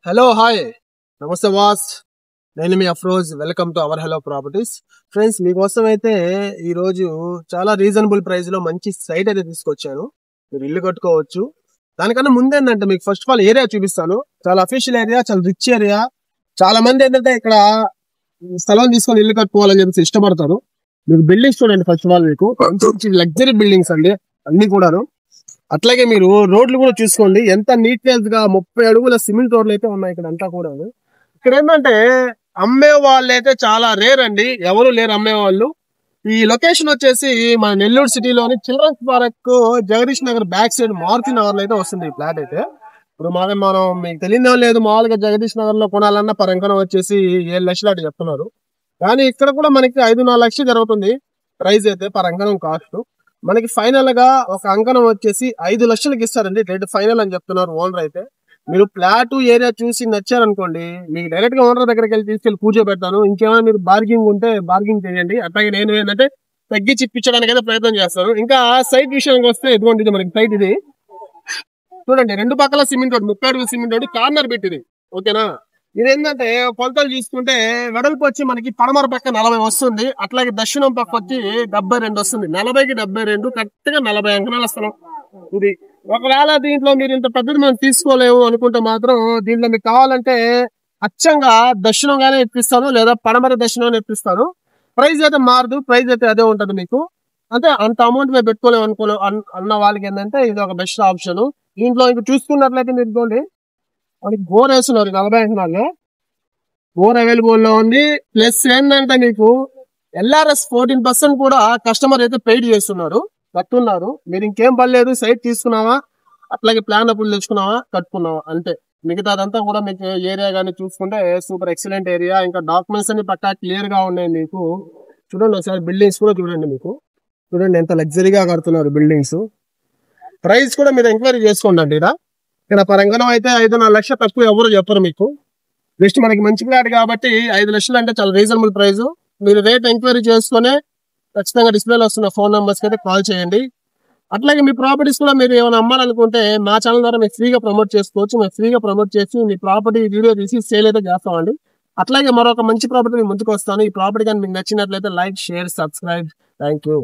Hello hi నమస్తే వాస్ నేను మీ Afroz welcome to our hello properties friends. మీకోసం అయితే ఈరోజు చాలా రీజనబుల్ ప్రైస్ లో మంచి సైట్ అయితే తీసుకొచ్చాను. మీరు ఇల్లు కట్టుకోవచ్చు. దానికన్నా ముందేంటంటే మీకు ఫస్ట్ ఆఫ్ ఆల్ ఏరియా చూపిస్తాను. చాలా అఫీషియల్ ఏరియా, చాలా రిచ్ ఏరియా. చాలా మంది ఏంటంటే ఇక్కడ స్థలం తీసుకొని ఇల్లు కట్టుకోవాలని చెప్పి ఇష్టపడతారు. మీరు బిల్డింగ్స్ చూడండి. ఫస్ట్ ఆఫ్ ఆల్ మీకు మంచి లగ్జరీ బిల్డింగ్స్ అండి అన్ని కూడాను. అట్లాగే మీరు రోడ్లు కూడా చూసుకోండి, ఎంత నీట్నెస్ గా 30 అడుగుల సిమెంట్ రోడ్లు అయితే ఉన్నాయి ఇక్కడ అంతా కూడా. ఇక్కడ ఏంటంటే అమ్మే వాళ్ళు అయితే చాలా రేర్ అండి, ఎవరు లేరు అమ్మే వాళ్ళు. ఈ లొకేషన్ వచ్చేసి మన నెల్లూరు సిటీలోని children's park Jagdish Nagar back side Maruti Nagar లో అయితే వస్తుంది ఈ ఫ్లాట్ అయితే. ఇప్పుడు మనం మీకు తెలియదే లేదు, మామూలుగా జగదీష్ నగర్ లో కొనాలన్నా పరంకనం వచ్చేసి 7 లక్షలు అటు చెప్తున్నారు. కానీ ఇక్కడ కూడా మనకి 5-4 లక్షలు జరుగుతుంది ప్రైస్ అయితే పరంకనం కాస్ట్. మనకి ఫైనల్ గా ఒక అంకణం వచ్చేసి 5 లక్షలకి ఇస్తారండి. రేట్ ఫైనల్ అని చెప్తున్నారు ఓనర్ అయితే. మీరు ఫ్లాట్ ఏరియా చూసి నచ్చారనుకోండి, మీకు డైరెక్ట్ గా ఓనర్ దగ్గరికి వెళ్ళి తీసుకెళ్లి పూజ పెడతాను. ఇంకేమైనా మీరు బార్గింగ్ ఉంటే బార్గింగ్ చేయండి. అట్లాగే నేను ఏంటంటే తగ్గించి ఇప్పించడానికి అయితే ప్రయత్నం చేస్తాను. ఇంకా సైట్ విషయానికి వస్తే ఇదిగోండి, మనకి సైట్ ఇది చూడండి. 2 పక్కల సిమెంట్ రోడ్, 30 అడుగుల సిమెంట్ రోడ్, కార్నర్ పెట్టింది. ఓకేనా. ఇదేంటంటే కొలతలు చూసుకుంటే వెడల్పు వచ్చి మనకి పడమర పక్క 40 వస్తుంది. అట్లాగే దక్షిణం పక్క వచ్చి 72 వస్తుంది. 40కి 72 కరెక్ట్ గా 40 అంకణాల స్థలం ఇది. ఒకవేళ దీంట్లో మీరు ఇంత పెద్దది మనం తీసుకోలేము అనుకుంటే మాత్రం దీంట్లో మీకు కావాలంటే అచ్చంగా దక్షిణంగానే ఇప్పిస్తాను, లేదా పడమర దక్షిణంగానే ఇప్పిస్తాను. ప్రైస్ అయితే మారదు, ప్రైస్ అయితే అదే ఉంటది మీకు. అంటే అంత అమౌంట్ మేము పెట్టుకోలేము అన్న వాళ్ళకి ఏంటంటే ఇది ఒక బెస్ట్ ఆప్షన్. దీంట్లో ఇంకా చూసుకున్నట్లయితే మీరు ఇదిగోండి, మనకి బోర్ వేస్తున్నారు 40 అంకణాల్లో. బోర్ అవైలబుల్ లో ఉంది. ప్లస్ ఏంటంటే మీకు LRS 14% కూడా కస్టమర్ అయితే పెయిడ్ చేస్తున్నారు, కట్టున్నారు. మీరు ఇంకేం పర్లేదు, సైట్ తీసుకున్నావా, అట్లాగే ప్లాన్ అప్పులు తెచ్చుకున్నావా, కట్టుకున్నావా అంతే. మిగతాదంతా కూడా మీకు ఏరియా కానీ చూసుకుంటే సూపర్ ఎక్సలెంట్ ఏరియా. ఇంకా డాక్యుమెంట్స్ అన్ని పక్కా క్లియర్ గా ఉన్నాయి మీకు. చూడండి ఒకసారి బిల్డింగ్స్ కూడా చూడండి. మీకు చూడండి ఎంత లగ్జరీగా కడుతున్నారు బిల్డింగ్స్. ప్రైస్ కూడా మీరు ఎంక్వైరీ చేసుకోండి అండి. ఇక్కడ పరంగనం అయితే 5-4 లక్షలు తక్కువ ఎవరు చెప్పరు మీకు. జస్ట్ మనకి మంచి ఫ్లాట్ కాబట్టి 5 లక్షలు అంటే చాలా రీజనబుల్ ప్రైస్. మీరు రేట్ ఎంక్వైరీ చేసుకునే ఖచ్చితంగా డిస్ప్లేలో వస్తున్న ఫోన్ నెంబర్స్ కి అయితే కాల్ చేయండి. అట్లాగే మీ ప్రాపర్టీస్ కూడా మీరు ఏమైనా అమ్మాలనుకుంటే మా ఛానల్ ద్వారా మీరు ఫ్రీగా ప్రమోట్ చేసుకోవచ్చు. మేము ఫ్రీగా ప్రమోట్ చేసి మీ ప్రాపర్టీ వీడియో తీసి సేల్ అయితే చేస్తామండి. అట్లాగే మరొక మంచి ప్రాపర్టీ ముందుకు వస్తాను. ఈ ప్రాపర్టీ కానీ మీకు నచ్చినట్లయితే like, share, subscribe. Thank you.